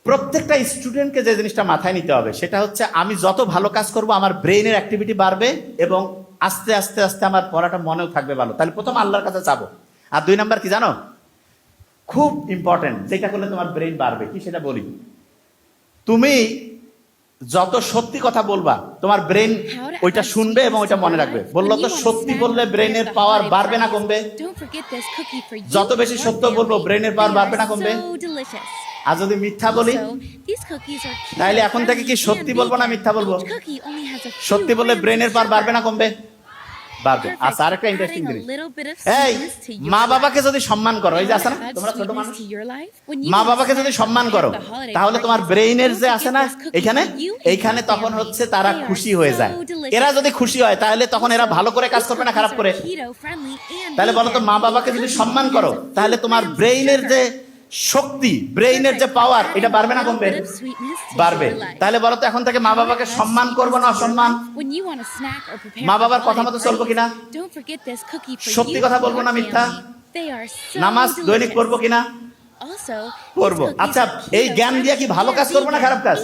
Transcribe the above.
প্রত্যেকটা স্টুডেন্টকে যে জিনিসটা মাথায় নিতে হবে সেটা হচ্ছে আমি যত ভালো কাজ করব আমার ব্রেইনের অ্যাক্টিভিটি বাড়বে এবং আস্তে আস্তে আস্তে আমার পড়াটা মনেও থাকবে ভালো। তাহলে প্রথম আল্লাহর কাছে চাবো। আর 2 নাম্বার কি জানো, খুব ইম্পর্টেন্ট, যেটা করলে তোমার ব্রেইন বাড়বে, কি সেটা বলি। তুমি যত সত্যি কথা বলবা তোমার ব্রেন ওইটা শুনবে এবং ওইটা মনে রাখবে। বললো তো সত্যি বললে ব্রেনের পাওয়ার বাড়বে না কমবে? যত বেশি সত্য বলবো ব্রেনের পাওয়ার বাড়বে না কমবে? আর যদি মিথ্যা বলি তাহলে এখন থেকে কি সত্যি বলবো না মিথ্যা বলবো? সত্যি বললে ব্রেনের পাওয়ার বাড়বে না কমবে? বাড়বে। আচ্ছা, আরেকটা ইন্টারেস্টিং জিনিস, এই মা বাবাকে যদি সম্মান করো, এই যে আছে না তোমরা ছোট মানুষ, মা বাবাকে যদি সম্মান করো তাহলে তোমার ব্রেইনের যে আছে না এইখানে তখন হচ্ছে তারা খুশি হয়ে যায়। এরা যদি খুশি হয় তাহলে তখন এরা ভালো করে কাজ করবে না খারাপ করে? তাহলে বলো তো, মা বাবাকে যদি সম্মান করো তাহলে তোমার ব্রেইনের যে শক্তি, ব্রেইনের যে পাওয়ার, এটা বাড়বে না কমবে? বাড়বে। তাহলে বলো তো এখন থেকে মা বাবাকে সম্মান করবো না অসম্মান? মা বাবার কথা মতো চলবো কিনা? সত্যি কথা বলবো না মিথ্যা? নামাজ দৈনিক পড়বো কিনা? পড়বো। আচ্ছা, এই জ্ঞান দিয়ে কি ভালো কাজ করবো না খারাপ কাজ?